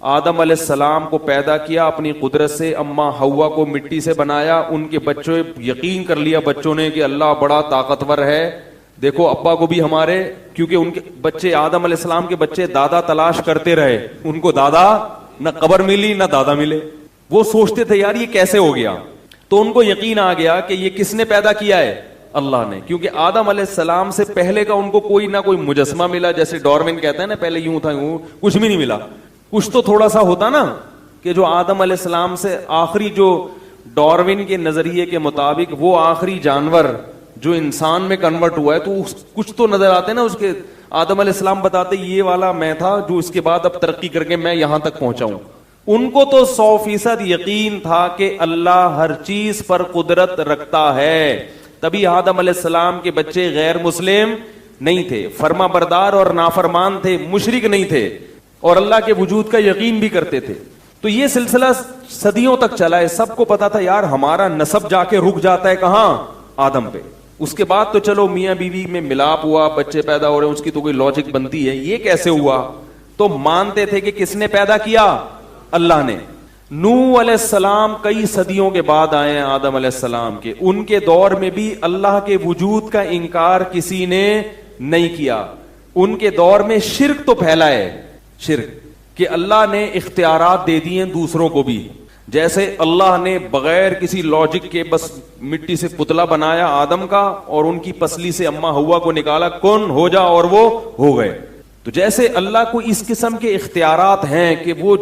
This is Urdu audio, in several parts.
آدم علیہ السلام کو پیدا کیا اپنی قدرت سے, اماں حوا کو مٹی سے بنایا, ان کے بچوں یقین کر لیا بچوں نے کہ اللہ بڑا طاقتور ہے. دیکھو ابا کو بھی ہمارے, کیونکہ ان کے بچے آدم علیہ السلام کے بچے دادا تلاش کرتے رہے, ان کو دادا نہ قبر ملی نہ دادا ملے. وہ سوچتے تھے یار یہ کیسے ہو گیا, تو ان کو یقین آ گیا کہ یہ کس نے پیدا کیا ہے, اللہ نے. کیونکہ آدم علیہ السلام سے پہلے کا ان کو کوئی نہ کوئی مجسمہ ملا, جیسے ڈارون کہتا ہے نا پہلے یوں تھا یوں, کچھ بھی نہیں ملا. کچھ تو تھوڑا سا ہوتا نا کہ جو آدم علیہ السلام سے آخری, جو ڈارون کے نظریے کے مطابق وہ آخری جانور جو انسان میں کنورٹ ہوا ہے, تو کچھ تو نظر آتے نا اس کے. آدم علیہ السلام بتاتے یہ والا میں تھا جو اس کے بعد اب ترقی کر کے میں یہاں تک پہنچا ہوں. ان کو تو 100% یقین تھا کہ اللہ ہر چیز پر قدرت رکھتا ہے. تبھی آدم علیہ السلام کے بچے غیر مسلم نہیں تھے, فرما بردار اور نافرمان تھے, مشرک نہیں تھے, اور اللہ کے وجود کا یقین بھی کرتے تھے. تو یہ سلسلہ صدیوں تک چلا ہے. سب کو پتا تھا یار ہمارا نسب جا کے رک جاتا ہے کہاں, آدم پہ. اس کے بعد تو چلو میاں بیوی میں ملاپ ہوا, بچے پیدا ہو رہے ہیں, اس کی تو کوئی لاجک بنتی ہے, یہ کیسے ہوا. تو مانتے تھے کہ کس نے پیدا کیا, اللہ نے. نوح علیہ السلام کئی صدیوں کے بعد آئے ہیں آدم علیہ السلام کے. ان کے دور میں بھی اللہ کے وجود کا انکار کسی نے نہیں کیا. ان کے دور میں شرک تو پھیلا ہے, شرک کہ اللہ نے اختیارات دے دیے دوسروں کو بھی. جیسے اللہ نے بغیر کسی لاجک کے بس مٹی سے پتلا بنایا آدم کا, اور ان کی پسلی سے اماں حوا کو نکالا, کن ہو جا, اور وہ ہو گئے. تو جیسے اللہ کو اس قسم کے اختیارات ہیں کہ وہ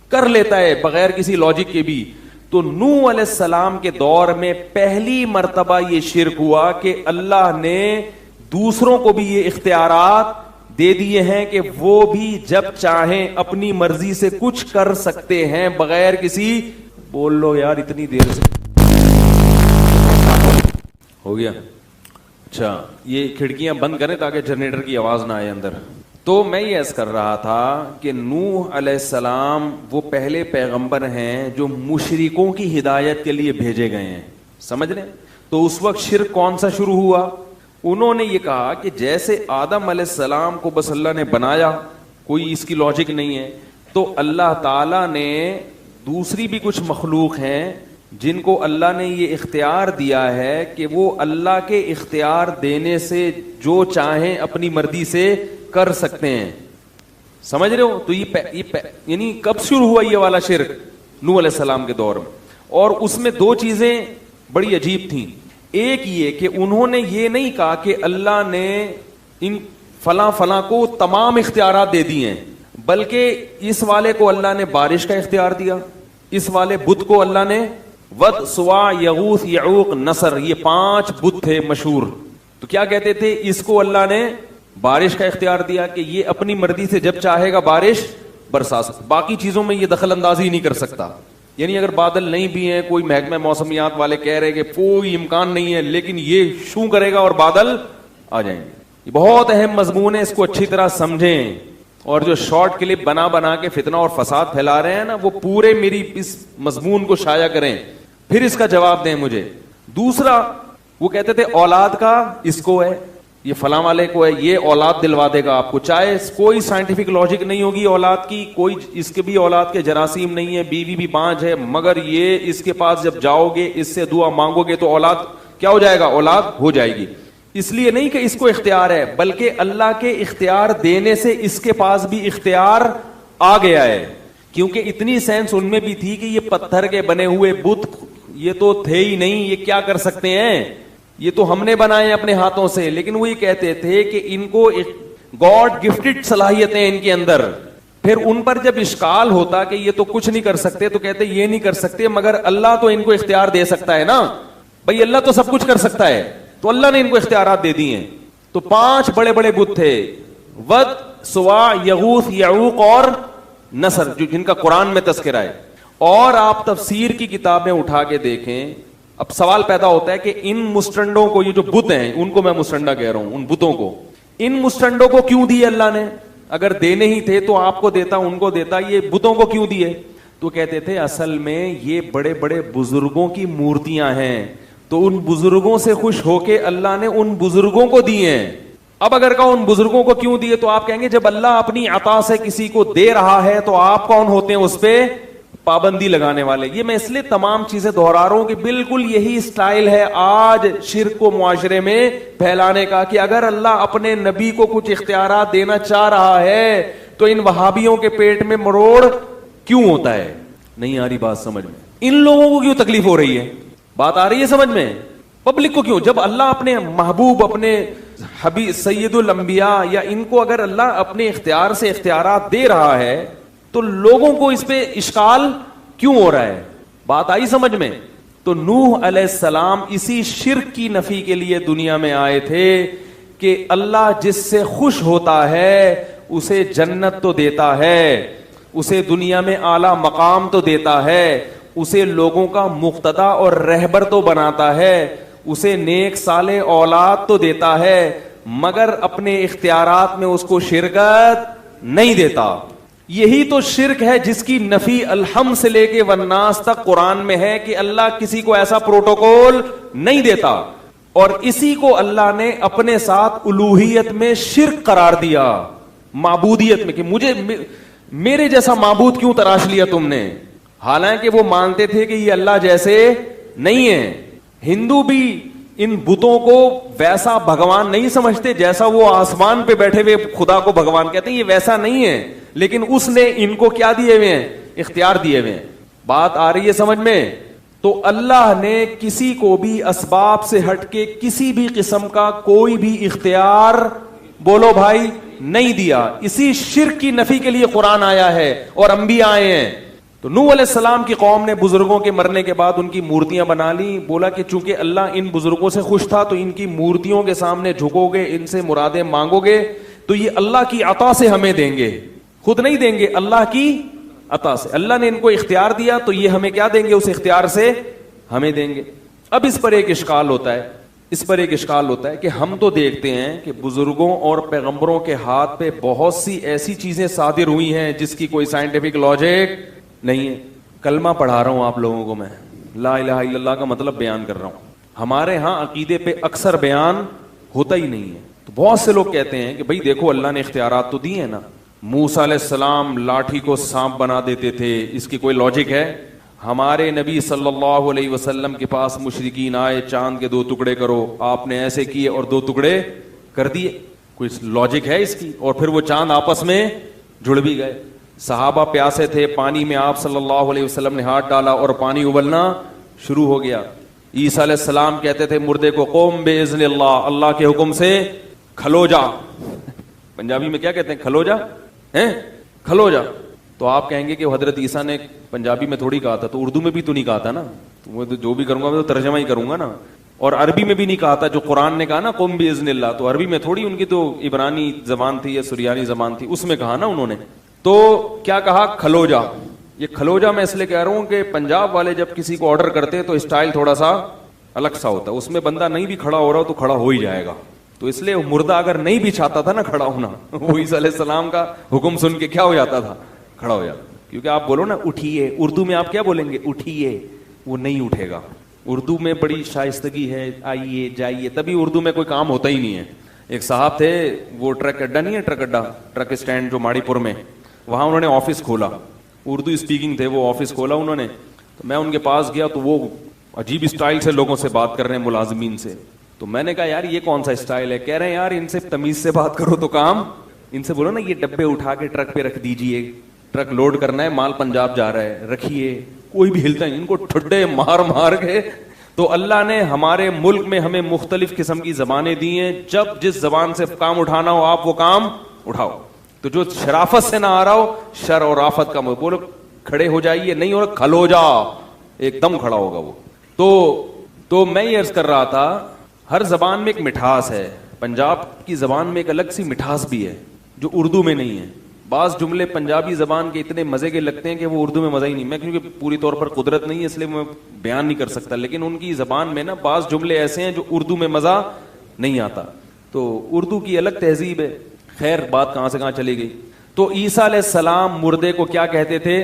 کر لیتا ہے بغیر کسی لاجک کے بھی, تو نوح علیہ السلام کے دور میں پہلی مرتبہ یہ شرک ہوا کہ اللہ نے دوسروں کو بھی یہ اختیارات دے دیے ہیں کہ وہ بھی جب چاہیں اپنی مرضی سے کچھ کر سکتے ہیں بغیر کسی. بول لو یار اتنی دیر سے ہو گیا. اچھا یہ کھڑکیاں بند کریں تاکہ جنریٹر کی آواز نہ آئے اندر. تو میں یہ عرض کر رہا تھا کہ نوح علیہ السلام وہ پہلے پیغمبر ہیں جو مشرکوں کی ہدایت کے لیے بھیجے گئے ہیں, سمجھ لیں. تو اس وقت شرک کون سا شروع ہوا, انہوں نے یہ کہا کہ جیسے آدم علیہ السلام کو بس اللہ نے بنایا, کوئی اس کی لاجک نہیں ہے, تو اللہ تعالیٰ نے دوسری بھی کچھ مخلوق ہیں جن کو اللہ نے یہ اختیار دیا ہے کہ وہ اللہ کے اختیار دینے سے جو چاہیں اپنی مرضی سے کر سکتے ہیں. سمجھ رہے ہو. تو یہ یعنی کب شروع ہوا یہ والا شرک, نوح علیہ السلام کے دور میں. اور اس میں دو چیزیں بڑی عجیب تھیں. ایک یہ کہ انہوں نے یہ نہیں کہا کہ اللہ نے ان فلاں فلاں کو تمام اختیارات دے دیے ہیں, بلکہ اس والے کو اللہ نے بارش کا اختیار دیا, اس والے بت کو اللہ نے ود, سوا, یغوث, یعوق, نصر, یہ 5 بت تھے مشہور. تو کیا کہتے تھے, اس کو اللہ نے بارش کا اختیار دیا کہ یہ اپنی مرضی سے جب چاہے گا بارش برسا سکتا, باقی چیزوں میں یہ دخل اندازی نہیں کر سکتا. یعنی اگر بادل نہیں بھی ہیں, کوئی محکمہ موسمیات والے کہہ رہے کہ کوئی امکان نہیں ہے, لیکن یہ شو کرے گا اور بادل آ جائیں گے. یہ بہت اہم مضمون ہے, اس کو اچھی طرح سمجھیں. اور جو شارٹ کلپ بنا بنا کے فتنہ اور فساد پھیلا رہے ہیں نا, وہ پورے میری اس مضمون کو شائع کریں, پھر اس کا جواب دیں مجھے. دوسرا وہ کہتے تھے اولاد کا اس کو ہے, یہ فلاں والے کو ہے, یہ اولاد دلوا دے گا آپ کو, چاہے کوئی سائنٹیفک لاجک نہیں ہوگی اولاد کی, کوئی اس کے بھی اولاد کے جراثیم نہیں ہے, بیوی بھی 5 ہے, مگر یہ اس کے پاس جب جاؤ گے, اس سے دعا مانگو گے تو اولاد کیا ہو جائے گا, اولاد ہو جائے گی. اس لیے نہیں کہ اس کو اختیار ہے, بلکہ اللہ کے اختیار دینے سے اس کے پاس بھی اختیار آ گیا ہے. کیونکہ اتنی سینس ان میں بھی تھی کہ یہ پتھر کے بنے ہوئے بت یہ تو تھے ہی نہیں, یہ کیا کر سکتے ہیں, یہ تو ہم نے بنائے اپنے ہاتھوں سے. لیکن وہ یہ کہتے تھے کہ ان کو گاڈ گفٹڈ صلاحیتیں ان کے اندر. پھر ان پر جب اشکال ہوتا کہ یہ تو کچھ نہیں کر سکتے, تو کہتے یہ نہیں کر سکتے مگر اللہ تو ان کو اختیار دے سکتا ہے نا, بھائی اللہ تو سب کچھ کر سکتا ہے, تو اللہ نے ان کو اختیارات دے دی ہیں. تو 5 بڑے بڑے بت تھے, ود, سوا, یغوث, یعوق اور نصر, جو جن کا قرآن میں تذکرہ ہے. اور آپ تفسیر کی کتابیں اٹھا کے دیکھیں. اب سوال پیدا ہوتا ہے کہ ان مسٹنڈوں کو, یہ جو بت ہیں ان کو میں مسٹنڈا کہہ رہا ہوں, ان بتوں کو, ان مسٹنڈوں کو کیوں دیے اللہ نے؟ اگر دینے ہی تھے تو آپ کو دیتا, ان کو دیتا, یہ بتوں کو کیوں دیے؟ تو کہتے تھے اصل میں یہ بڑے بڑے بزرگوں کی مورتیاں ہیں, تو ان بزرگوں سے خوش ہو کے اللہ نے ان بزرگوں کو دیے ہیں. اب اگر کہو ان بزرگوں کو کیوں دیے تو آپ کہیں گے جب اللہ اپنی عطا سے کسی کو دے رہا ہے تو آپ کون ہوتے ہیں اس پہ پابندی لگانے والے. یہ میں اس لیے تمام چیزیں دہرا رہا ہوں کہ بالکل یہی سٹائل ہے آج شرک کو معاشرے میں پھیلانے کا, کہ اگر اللہ اپنے نبی کو کچھ اختیارات دینا چاہ رہا ہے تو ان وہابیوں کے پیٹ میں مروڑ کیوں ہوتا ہے. نہیں آ رہی بات سمجھ میں؟ ان لوگوں کو کیوں تکلیف ہو رہی ہے؟ بات آ رہی ہے سمجھ میں؟ پبلک کو کیوں؟ جب اللہ اپنے محبوب, اپنے حبیب سید الانبیاء یا ان کو اگر اللہ اپنے اختیار سے اختیارات دے رہا ہے تو لوگوں کو اس پہ اشکال کیوں ہو رہا ہے؟ بات آئی سمجھ میں؟ تو نوح علیہ السلام اسی شرک کی نفی کے لیے دنیا میں آئے تھے کہ اللہ جس سے خوش ہوتا ہے اسے جنت تو دیتا ہے, اسے دنیا میں اعلی مقام تو دیتا ہے, اسے لوگوں کا مقتدا اور رہبر تو بناتا ہے, اسے نیک صالح اولاد تو دیتا ہے, مگر اپنے اختیارات میں اس کو شرکت نہیں دیتا. یہی تو شرک ہے جس کی نفی الحمد سے لے کے والناس تک قرآن میں ہے کہ اللہ کسی کو ایسا پروٹوکول نہیں دیتا, اور اسی کو اللہ نے اپنے ساتھ الوہیت میں شرک قرار دیا, معبودیت میں, کہ مجھے میرے جیسا معبود کیوں تراش لیا تم نے, حالانکہ وہ مانتے تھے کہ یہ اللہ جیسے نہیں ہے. ہندو بھی ان بتوں کو ویسا بھگوان نہیں سمجھتے جیسا وہ آسمان پہ بیٹھے ہوئے خدا کو بھگوان کہتے ہیں, یہ ویسا نہیں ہے, لیکن اس نے ان کو کیا دیے ہوئے ہیں؟ اختیار دیے ہوئے ہیں. بات آ رہی ہے سمجھ میں؟ تو اللہ نے کسی کو بھی اسباب سے ہٹ کے کسی بھی قسم کا کوئی بھی اختیار, بولو بھائی, نہیں دیا. اسی شرک کی نفی کے لیے قرآن آیا ہے اور انبیاء آئے ہیں. تو نوح علیہ السلام کی قوم نے بزرگوں کے مرنے کے بعد ان کی مورتیاں بنا لی. بولا کہ چونکہ اللہ ان بزرگوں سے خوش تھا تو ان کی مورتیوں کے سامنے جھکو گے, ان سے مرادیں مانگو گے تو یہ اللہ کی عطا سے ہمیں دیں گے, خود نہیں دیں گے, اللہ کی عطا سے. اللہ نے ان کو اختیار دیا تو یہ ہمیں کیا دیں گے؟ اس اختیار سے ہمیں دیں گے. اب اس پر ایک اشکال ہوتا ہے کہ ہم تو دیکھتے ہیں کہ بزرگوں اور پیغمبروں کے ہاتھ پہ بہت سی ایسی چیزیں صادر ہوئی ہیں جس کی کوئی سائنٹیفک لاجک نہیں ہے. کلمہ پڑھا رہا ہوں آپ لوگوں کو, میں لا الہ الا اللہ کا مطلب بیان کر رہا ہوں. ہمارے ہاں عقیدے پہ اکثر بیان ہوتا ہی نہیں ہے. تو بہت سے لوگ کہتے ہیں کہ بھئی دیکھو اللہ نے اختیارات تو دیے ہیں نا, موسیٰ علیہ السلام لاٹھی کو سانپ بنا دیتے تھے, اس کی کوئی لاجک ہے؟ ہمارے نبی صلی اللہ علیہ وسلم کے پاس مشرکین آئے, چاند کے 2 ٹکڑے کرو, آپ نے ایسے کیے اور 2 ٹکڑے کر دیے, کوئی لاجک ہے اس کی؟ اور پھر وہ چاند آپس میں جڑ بھی گئے. صحابہ پیاسے تھے, پانی میں آپ صلی اللہ علیہ وسلم نے ہاتھ ڈالا اور پانی ابلنا شروع ہو گیا. عیسیٰ علیہ السلام کہتے تھے مردے کو قوم باذن اللہ, اللہ کے حکم سے کھلو جا. پنجابی میں کیا کہتے ہیں؟ کھلو جا, کھلو جا. تو آپ کہیں گے کہ حضرت عیسیٰ نے پنجابی میں تھوڑی کہا تھا, تو اردو میں بھی تو نہیں کہا تھا نا, وہ جو بھی کروں گا میں تو ترجمہ ہی کروں گا نا. اور عربی میں بھی نہیں کہا تھا, جو قرآن نے کہا نا قم باذن اللہ, تو عربی میں تھوڑی, ان کی تو عبرانی زبان تھی یا سریانی زبان تھی, اس میں کہا نا انہوں نے. تو کیا کہا؟ کھلو جا. یہ کھلو جا میں اس لیے کہہ رہا ہوں کہ پنجاب والے جب کسی کو آرڈر کرتے ہیں تو اسٹائل تھوڑا سا الگ سا ہوتا ہے, اس میں بندہ نہیں بھی کھڑا ہو رہا ہو تو کھڑا ہو ہی جائے گا. تو اس لیے مردہ اگر نہیں بھی چاہتا تھا نا کھڑا ہونا, وہ عیسیٰ علیہ السلام کا حکم سن کے کیا ہو جاتا تھا؟ کھڑا ہو جاتا. کیونکہ آپ بولو نا اٹھیے, اردو میں آپ کیا بولیں گے؟ اٹھیے, وہ نہیں اٹھے گا. اردو میں بڑی شائستگی ہے, آئیے جائیے, تبھی اردو میں کوئی کام ہوتا ہی نہیں ہے. ایک صاحب تھے, وہ ٹرک اڈا نہیں ہے, ٹرک اڈا, ٹرک اسٹینڈ جو ماڑی پور میں, وہاں انہوں نے آفس کھولا. اردو اسپیکنگ تھے, وہ آفس کھولا انہوں نے. تو میں ان کے پاس گیا تو وہ عجیب اسٹائل سے لوگوں سے بات کر رہے ہیں, ملازمین سے. تو میں نے کہا یار یہ کون سا اسٹائل ہے؟ کہہ رہے ہیں یار ان سے تمیز سے بات کرو تو کام, ان سے بولو نا یہ ڈبے اٹھا کے ٹرک پہ رکھ دیجئے, ٹرک لوڈ کرنا ہے, مال پنجاب جا رہا ہے, رکھیے. کوئی بھی ہلتا ہے, ان کو ٹھڈے مار مار کے. تو اللہ نے ہمارے ملک میں ہمیں مختلف قسم کی زبانیں دی ہیں, جب جس زبان سے کام اٹھانا ہو آپ وہ کام اٹھاؤ. تو جو شرافت سے نہ آ رہا ہو, شر اور آفت کا بولو کھڑے ہو جائیے, نہیں ہو رہا کھلو جا, ایک دم کھڑا ہوگا وہ. تو میں یہ عرض کر رہا تھا, ہر زبان میں ایک مٹھاس ہے. پنجاب کی زبان میں ایک الگ سی مٹھاس بھی ہے جو اردو میں نہیں ہے. بعض جملے پنجابی زبان کے اتنے مزے کے لگتے ہیں کہ وہ اردو میں مزہ ہی نہیں. میں کیونکہ پوری طور پر قدرت نہیں ہے اس لیے میں بیان نہیں کر سکتا, لیکن ان کی زبان میں نا بعض جملے ایسے ہیں جو اردو میں مزہ نہیں آتا. تو اردو کی الگ تہذیب ہے. خیر بات کہاں سے کہاں چلی گئی. تو عیسیٰ علیہ السلام مردے کو کیا کہتے تھے؟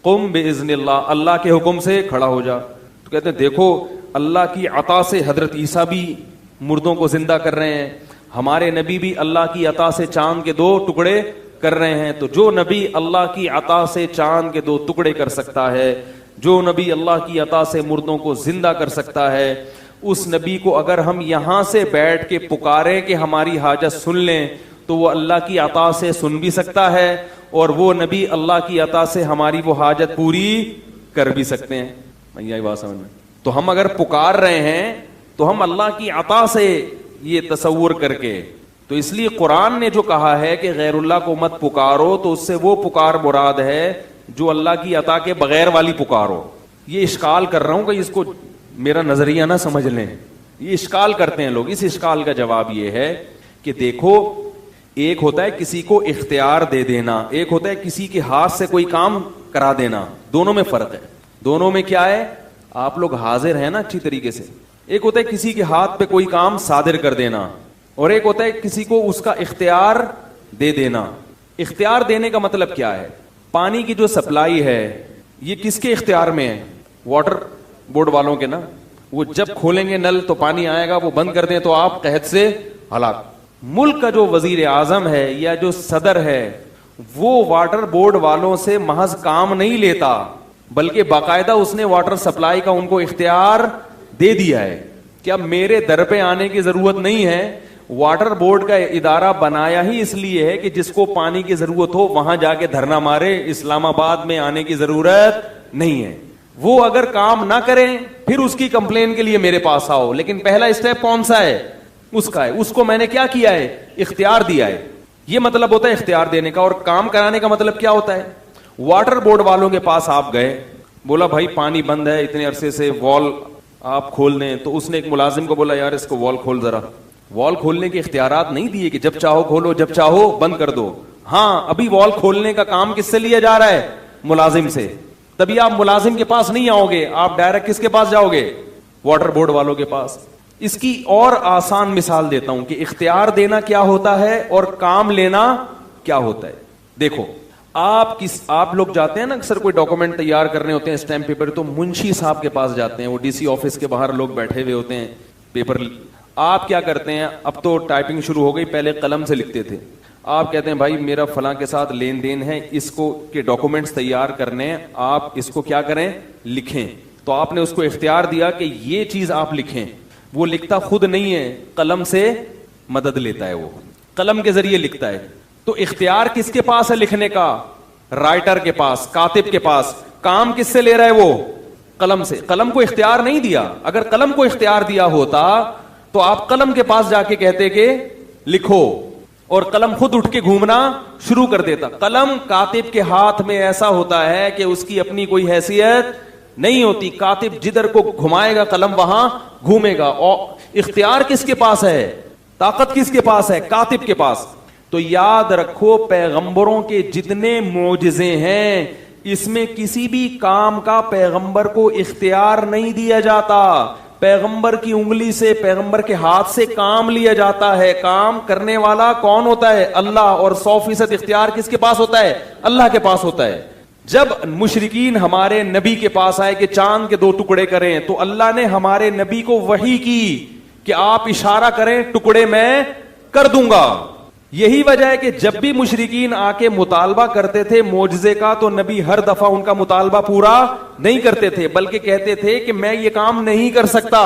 قم باذن اللہ, اللہ کے حکم سے کھڑا ہو جا. تو کہتے ہیں دیکھو اللہ کی عطا سے حضرت عیسیٰ بھی مردوں کو زندہ کر رہے ہیں, ہمارے نبی بھی اللہ کی عطا سے چاند کے 2 ٹکڑے کر رہے ہیں. تو جو نبی اللہ کی عطا سے چاند کے 2 ٹکڑے کر سکتا ہے, جو نبی اللہ کی عطا سے مردوں کو زندہ کر سکتا ہے, اس نبی کو اگر ہم یہاں سے بیٹھ کے پکاریں کہ ہماری حاجت سن لیں تو وہ اللہ کی عطا سے سن بھی سکتا ہے, اور وہ نبی اللہ کی عطا سے ہماری وہ حاجت پوری کر بھی سکتے ہیں. یہ بات سمجھ میں. تو ہم اگر پکار رہے ہیں تو ہم اللہ کی عطا سے یہ تصور کر کے, تو اس لیے قرآن نے جو کہا ہے کہ غیر اللہ کو مت پکارو, تو اس سے وہ پکار مراد ہے جو اللہ کی عطا کے بغیر والی پکارو. یہ اشکال کر رہا ہوں کہ اس کو میرا نظریہ نہ سمجھ لیں, یہ اشکال کرتے ہیں لوگ. اس اشکال کا جواب یہ ہے کہ دیکھو, ایک ہوتا ہے کسی کو اختیار دے دینا, ایک ہوتا ہے کسی کے ہاتھ سے کوئی کام کرا دینا. دونوں میں فرق ہے. دونوں میں کیا ہے؟ آپ لوگ حاضر ہیں نا اچھی طریقے سے. ایک ہوتا ہے کسی کے ہاتھ پہ کوئی کام صادر کر دینا, اور ایک ہوتا ہے کسی کو اس کا اختیار دے دینا. اختیار دینے کا مطلب کیا ہے؟ پانی کی جو سپلائی ہے یہ کس کے اختیار میں ہے؟ واٹر بورڈ والوں کے نا. وہ جب کھولیں گے نل تو پانی آئے گا, وہ بند کر دیں تو آپ قحط سے ہلاک. ملک کا جو وزیر اعظم ہے یا جو صدر ہے وہ واٹر بورڈ والوں سے محض کام نہیں لیتا, بلکہ باقاعدہ اس نے واٹر سپلائی کا ان کو اختیار دے دیا ہے کہ اب میرے در پہ آنے کی ضرورت نہیں ہے. واٹر بورڈ کا ادارہ بنایا ہی اس لیے ہے کہ جس کو پانی کی ضرورت ہو وہاں جا کے دھرنا مارے, اسلام آباد میں آنے کی ضرورت نہیں ہے. وہ اگر کام نہ کریں پھر اس کی کمپلین کے لیے میرے پاس آؤ, لیکن پہلا اسٹیپ کون سا ہے؟ اس کا ہے. اس کو میں نے کیا کیا ہے؟ اختیار دیا ہے. یہ مطلب ہوتا ہے اختیار دینے کا. اور کام کرانے کا مطلب کیا ہوتا ہے؟ واٹر بورڈ والوں کے پاس آپ گئے, بولا بھائی پانی بند ہے اتنے عرصے سے, وال آپ کھول دیں. تو اس نے ایک ملازم کو بولا یار اس کو وال کھول ذرا. وال کھولنے کے اختیارات نہیں دیے کہ جب چاہو کھولو جب چاہو بند کر دو. ہاں, ابھی وال کھولنے کا کام کس سے لیا جا رہا ہے؟ ملازم سے. تبھی آپ ملازم کے پاس نہیں آؤ گے, آپ ڈائریکٹ کس کے پاس جاؤ گے؟ واٹر بورڈ والوں کے پاس. اس کی اور آسان مثال دیتا ہوں کہ اختیار دینا کیا ہوتا ہے اور کام لینا کیا ہوتا ہے. دیکھو, آپ لوگ جاتے ہیں نا اکثر کوئی ڈاکومنٹ تیار کرنے ہوتے ہیں, اسٹیمپ پیپر, تو منشی صاحب کے پاس جاتے ہیں. وہ ڈی سی آفس کے باہر لوگ بیٹھے ہوئے ہوتے ہیں, پیپر. آپ کیا کرتے ہیں؟ اب تو ٹائپنگ شروع ہو گئی, پہلے قلم سے لکھتے تھے. آپ کہتے ہیں بھائی میرا فلاں کے ساتھ لین دین ہے, اس کو کے ڈاکومنٹس تیار کرنے, آپ اس کو کیا کریں؟ لکھیں. تو آپ نے اس کو اختیار دیا کہ یہ چیز آپ لکھیں. وہ لکھتا خود نہیں ہے, قلم سے مدد لیتا ہے, وہ قلم کے ذریعے لکھتا ہے. تو اختیار کس کے پاس ہے لکھنے کا؟ رائٹر کے پاس, کاتب کے پاس. کام کس سے لے رہا ہے وہ؟ قلم سے. قلم کو اختیار نہیں دیا. اگر قلم کو اختیار دیا ہوتا تو آپ قلم کے پاس جا کے کہتے کہ لکھو, اور قلم خود اٹھ کے گھومنا شروع کر دیتا. قلم کاتب کے ہاتھ میں ایسا ہوتا ہے کہ اس کی اپنی کوئی حیثیت نہیں ہوتی. کاتب جدھر کو گھمائے گا قلم وہاں گھومے گا. اور اختیار کس کے پاس ہے؟ طاقت کس کے پاس ہے؟ کاتب کے پاس. تو یاد رکھو, پیغمبروں کے جتنے معجزے ہیں اس میں کسی بھی کام کا پیغمبر کو اختیار نہیں دیا جاتا. پیغمبر کی انگلی سے, پیغمبر کے ہاتھ سے کام لیا جاتا ہے. کام کرنے والا کون ہوتا ہے؟ اللہ. اور 100% اختیار کس کے پاس ہوتا ہے؟ اللہ کے پاس ہوتا ہے. جب مشرکین ہمارے نبی کے پاس آئے کہ چاند کے 2 ٹکڑے کریں, تو اللہ نے ہمارے نبی کو وحی کی کہ آپ اشارہ کریں, ٹکڑے میں کر دوں گا. یہی وجہ ہے کہ جب بھی مشرکین آ کے مطالبہ کرتے تھے معجزے کا, تو نبی ہر دفعہ ان کا مطالبہ پورا نہیں کرتے تھے, بلکہ کہتے تھے کہ میں یہ کام نہیں کر سکتا.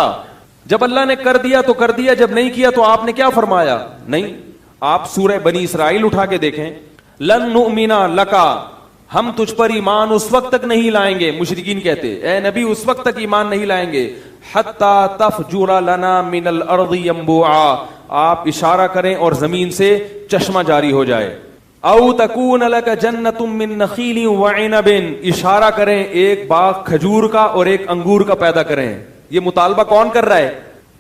جب اللہ نے کر دیا تو کر دیا, جب نہیں کیا تو آپ نے کیا فرمایا؟ نہیں. آپ سورہ بنی اسرائیل اٹھا کے دیکھیں, لن نؤمن لکا, ہم تجھ پر ایمان اس وقت تک نہیں لائیں گے. مشرکین کہتے اے نبی اس وقت تک ایمان نہیں لائیں گے حتی تفجر لنا من الارض ينبوعا, آپ اشارہ کریں اور زمین سے چشمہ جاری ہو جائے. او تکون لک جنت من نخیل وعنب, اشارہ کریں ایک باغ کھجور کا اور ایک انگور کا پیدا کریں. یہ مطالبہ کون کر رہا ہے؟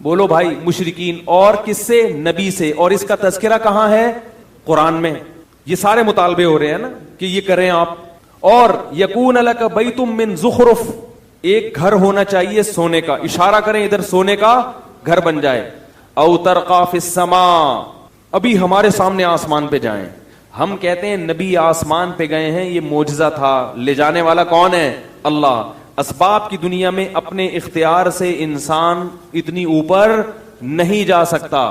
بولو بھائی, مشرکین. اور کس سے؟ نبی سے. اور اس کا تذکرہ کہاں ہے؟ قرآن میں. یہ سارے مطالبے ہو رہے ہیں نا کہ یہ کریں آپ. اور یکون لک بیت من زخرف, ایک گھر ہونا چاہیے سونے کا, اشارہ کریں ادھر سونے کا گھر بن جائے. او ترقا فی السماء, ابھی ہمارے سامنے آسمان پہ جائیں. ہم کہتے ہیں نبی آسمان پہ گئے ہیں, یہ معجزہ تھا, لے جانے والا کون ہے؟ اللہ. اسباب کی دنیا میں اپنے اختیار سے انسان اتنی اوپر نہیں جا سکتا.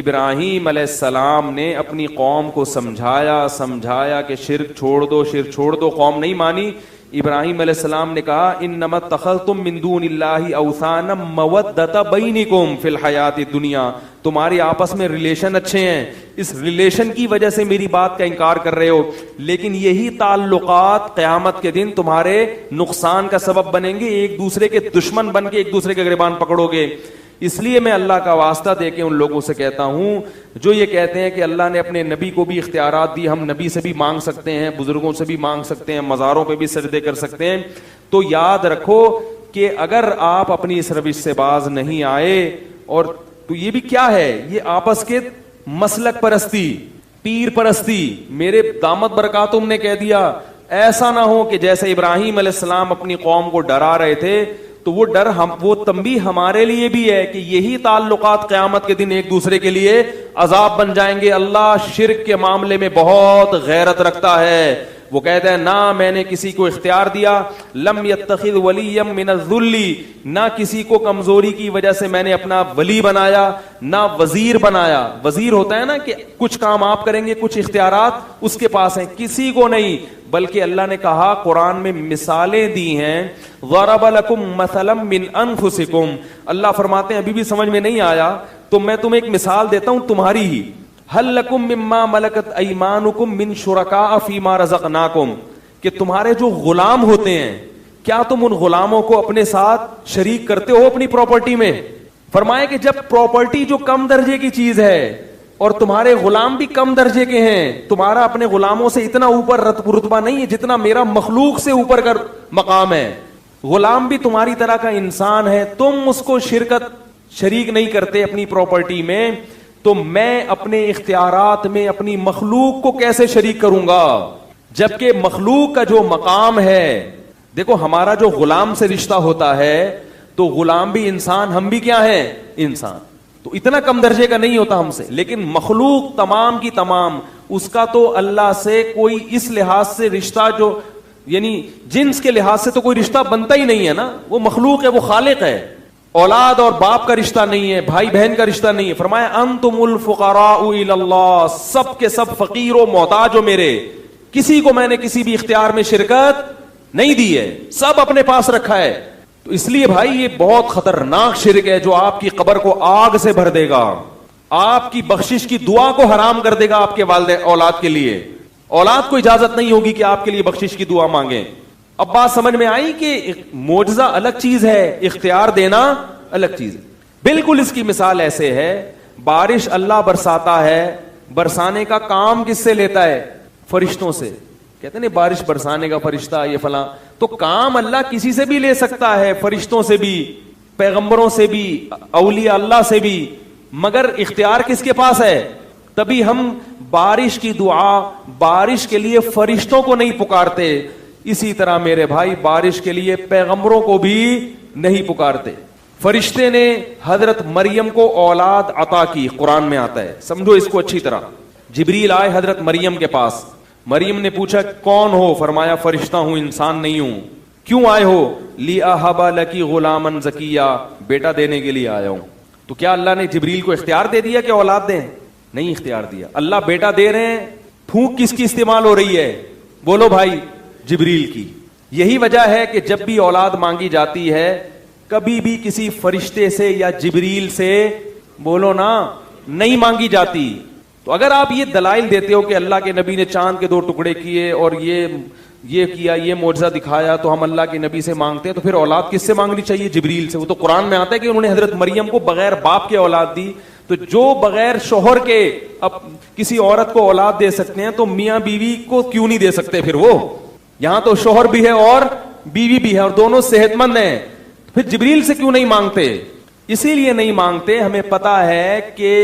ابراہیم علیہ السلام نے اپنی قوم کو سمجھایا کہ شرک چھوڑ دو. قوم نہیں مانی. ابراہیم علیہ السلام نے کہا انما اتخذتم من دون اللہ اوثانا مودۃ بینکم فی الحیات الدنیا, تمہارے آپس میں ریلیشن اچھے ہیں, اس ریلیشن کی وجہ سے میری بات کا انکار کر رہے ہو, لیکن یہی تعلقات قیامت کے دن تمہارے نقصان کا سبب بنیں گے, ایک دوسرے کے دشمن بن کے ایک دوسرے کے گریبان پکڑو گے. اس لیے میں اللہ کا واسطہ دے کے ان لوگوں سے کہتا ہوں جو یہ کہتے ہیں کہ اللہ نے اپنے نبی کو بھی اختیارات دی, ہم نبی سے بھی مانگ سکتے ہیں, بزرگوں سے بھی مانگ سکتے ہیں, مزاروں پہ بھی سجدے کر سکتے ہیں, تو یاد رکھو کہ اگر آپ اپنی اس روش سے باز نہیں آئے, اور تو یہ بھی کیا ہے, یہ آپس کے مسلک پرستی, پیر پرستی. میرے دامت برکاتم نے کہہ دیا ایسا نہ ہو کہ جیسے ابراہیم علیہ السلام اپنی قوم کو ڈرا رہے تھے, تو وہ ڈر وہ تنبیہ ہمارے لیے بھی ہے کہ یہی تعلقات قیامت کے دن ایک دوسرے کے لیے عذاب بن جائیں گے. اللہ شرک کے معاملے میں بہت غیرت رکھتا ہے. وہ کہتا ہے نہ میں نے کسی کو اختیار دیا, لم یتخذ ولیا من الذل, نہ کسی کو کمزوری کی وجہ سے میں نے اپنا ولی بنایا, نہ وزیر بنایا. وزیر ہوتا ہے نا کہ کچھ کام آپ کریں گے, کچھ اختیارات اس کے پاس ہیں, کسی کو نہیں. بلکہ اللہ نے کہا قرآن میں مثالیں دی ہیں, ضرب لکم مثلا من انفسکم. اللہ فرماتے ہیں ابھی بھی سمجھ میں نہیں آیا تو میں تمہیں ایک مثال دیتا ہوں تمہاری ہی. هل لکم مما ملکت ایمانکم من شرکاء فیما رزقناکم, کہ تمہارے جو غلام ہوتے ہیں کیا تم ان غلاموں کو اپنے ساتھ شریک کرتے ہو اپنی پراپرٹی میں؟ فرمایا کہ جب پراپرٹی جو کم درجے کی چیز ہے اور تمہارے غلام بھی کم درجے کے ہیں, تمہارا اپنے غلاموں سے اتنا اوپر رتبہ نہیں ہے جتنا میرا مخلوق سے اوپر کا مقام ہے. غلام بھی تمہاری طرح کا انسان ہے, تم اس کو شریک نہیں کرتے اپنی پراپرٹی میں, تو میں اپنے اختیارات میں اپنی مخلوق کو کیسے شریک کروں گا؟ جبکہ مخلوق کا جو مقام ہے, دیکھو ہمارا جو غلام سے رشتہ ہوتا ہے تو غلام بھی انسان, ہم بھی کیا ہیں انسان, تو اتنا کم درجے کا نہیں ہوتا ہم سے. لیکن مخلوق تمام کی تمام, اس کا تو اللہ سے کوئی اس لحاظ سے رشتہ جو یعنی جنس کے لحاظ سے تو کوئی رشتہ بنتا ہی نہیں ہے نا. وہ مخلوق ہے, وہ خالق ہے. اولاد اور باپ کا رشتہ نہیں ہے, بھائی بہن کا رشتہ نہیں ہے. فرمایا انتم الفقراء الی اللہ, سب کے سب فقیر و محتاج ہو میرے, کسی کو میں نے کسی بھی اختیار میں شرکت نہیں دی ہے, سب اپنے پاس رکھا ہے. تو اس لیے بھائی یہ بہت خطرناک شرک ہے جو آپ کی قبر کو آگ سے بھر دے گا, آپ کی بخشش کی دعا کو حرام کر دے گا آپ کے والد اولاد کے لیے. اولاد کو اجازت نہیں ہوگی کہ آپ کے لیے بخشش کی دعا مانگیں. اب بات سمجھ میں آئی کہ معجزہ الگ چیز ہے, اختیار دینا الگ چیز ہے. بالکل اس کی مثال ایسے ہے, بارش اللہ برساتا ہے, برسانے کا کام کس سے لیتا ہے؟ فرشتوں سے. کہتے ہیں بارش برسانے کا فرشتہ یہ فلاں, تو کام اللہ کسی سے بھی لے سکتا ہے, فرشتوں سے بھی, پیغمبروں سے بھی, اولیاء اللہ سے بھی, مگر اختیار کس کے پاس ہے؟ تبھی ہم بارش کی دعا بارش کے لیے فرشتوں کو نہیں پکارتے, اسی طرح میرے بھائی بارش کے لیے پیغمبروں کو بھی نہیں پکارتے. فرشتے نے حضرت مریم کو اولاد عطا کی, قرآن میں آتا ہے, سمجھو اس کو اچھی طرح. جبریل آئے حضرت مریم کے پاس, مریم نے پوچھا کون ہو؟ فرمایا فرشتہ ہوں, انسان نہیں ہوں. کیوں آئے ہو؟ لِأَهَبَ لَكِ غُلَامًا زَكِيًّا, بیٹا دینے کے لیے آیا ہوں. تو کیا اللہ نے جبریل کو اختیار دے دیا کہ اولاد دیں؟ نہیں اختیار دیا. اللہ بیٹا دے رہے ہیں, پھونک کس کی استعمال ہو رہی ہے؟ بولو بھائی, جبریل کی. یہی وجہ ہے کہ جب بھی اولاد مانگی جاتی ہے کبھی بھی کسی فرشتے سے یا جبریل سے, بولو نا, نہیں مانگی جاتی. تو اگر آپ یہ دلائل دیتے ہو کہ اللہ کے نبی نے چاند کے 2 ٹکڑے کیے اور یہ کیا, یہ معجزہ دکھایا, تو ہم اللہ کے نبی سے مانگتے ہیں, تو پھر اولاد کس سے مانگنی چاہیے؟ جبریل سے. وہ تو قرآن میں آتا ہے کہ انہوں نے حضرت مریم کو بغیر باپ کے اولاد دی. تو جو بغیر شوہر کے اب کسی عورت کو اولاد دے سکتے ہیں تو میاں بیوی کو کیوں نہیں دے سکتے؟ پھر وہ یہاں تو شوہر بھی ہے اور بیوی بھی ہے اور دونوں صحت مند ہیں, پھر جبریل سے کیوں نہیں مانگتے؟ اسی لیے نہیں مانگتے, ہمیں پتا ہے کہ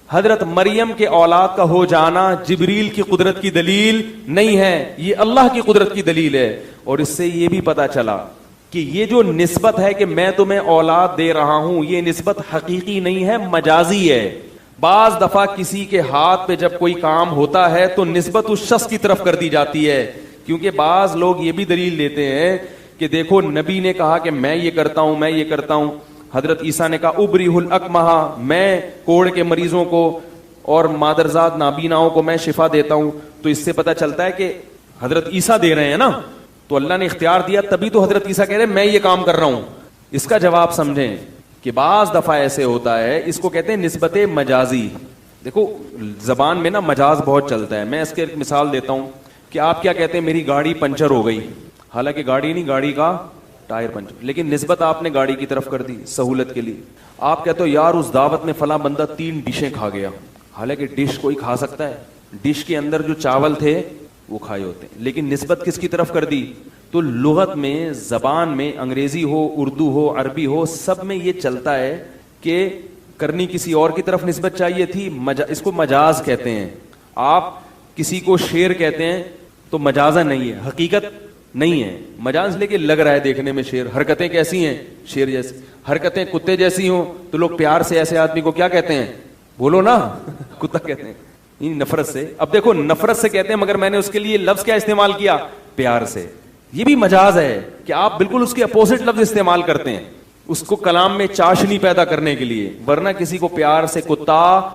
حضرت مریم کے اولاد کا ہو جانا جبریل کی قدرت کی دلیل نہیں ہے, یہ اللہ کی قدرت کی دلیل ہے. اور اس سے یہ بھی پتا چلا کہ یہ جو نسبت ہے کہ میں تمہیں اولاد دے رہا ہوں, یہ نسبت حقیقی نہیں ہے, مجازی ہے. بعض دفعہ کسی کے ہاتھ پہ جب کوئی کام ہوتا ہے تو نسبت اس شخص کی طرف کر دی جاتی ہے, کیونکہ بعض لوگ یہ بھی دلیل دیتے ہیں کہ دیکھو نبی نے کہا کہ میں یہ کرتا ہوں, میں یہ کرتا ہوں. حضرت عیسیٰ نے کہا ابریہل اکمہا، میں کوڑ کے مریضوں کو اور مادرزاد نابیناؤں کو میں شفا دیتا ہوں. تو اس سے پتہ چلتا ہے کہ حضرت عیسیٰ دے رہے ہیں نا, تو اللہ نے اختیار دیا, تبھی تو حضرت عیسیٰ کہہ رہے ہیں میں یہ کام کر رہا ہوں. اس کا جواب سمجھیں کہ بعض دفعہ ایسے ہوتا ہے, اس کو کہتے ہیں نسبت مجازی. دیکھو زبان میں نا مجاز بہت چلتا ہے. میں اس کی ایک مثال دیتا ہوں کہ آپ کیا کہتے ہیں میری گاڑی پنچر ہو گئی, حالانکہ گاڑی نہیں, گاڑی کا ٹائر پنچر, لیکن نسبت آپ نے گاڑی کی طرف کر دی سہولت کے لیے. آپ کہتے ہو یار اس دعوت میں فلاں بندہ 3 ڈشیں کھا گیا, حالانکہ ڈش کوئی کھا سکتا ہے, ڈش کے اندر جو چاول تھے وہ کھائے ہوتے ہیں, لیکن نسبت کس کی طرف کر دی. تو لغت میں, زبان میں, انگریزی ہو, اردو ہو, عربی ہو, سب میں یہ چلتا ہے کہ کرنی کسی اور کی طرف نسبت چاہیے تھی. اس کو مجاز کہتے ہیں. آپ کسی کو شیر کہتے ہیں تو مجازہ نہیں ہے, حقیقت نہیں ہے, مجاز لے کے لگ رہا ہے دیکھنے میں شیر. حرکتیں کیسی ہیں شیر جیسی, حرکتیں کتے جیسی ہوں تو لوگ پیار سے ایسے آدمی کو کیا کہتے ہیں, بولو نا, کتا کہتے ہیں. نفرت سے, اب دیکھو نفرت سے کہتے ہیں مگر میں نے اس کے لیے لفظ کیا استعمال کیا, پیار سے. یہ بھی مجاز ہے کہ آپ بالکل اس کے اپوزٹ لفظ استعمال کرتے ہیں اس کو کلام میں چاشنی پیدا کرنے کے لیے, ورنہ کسی کو پیار سے کتا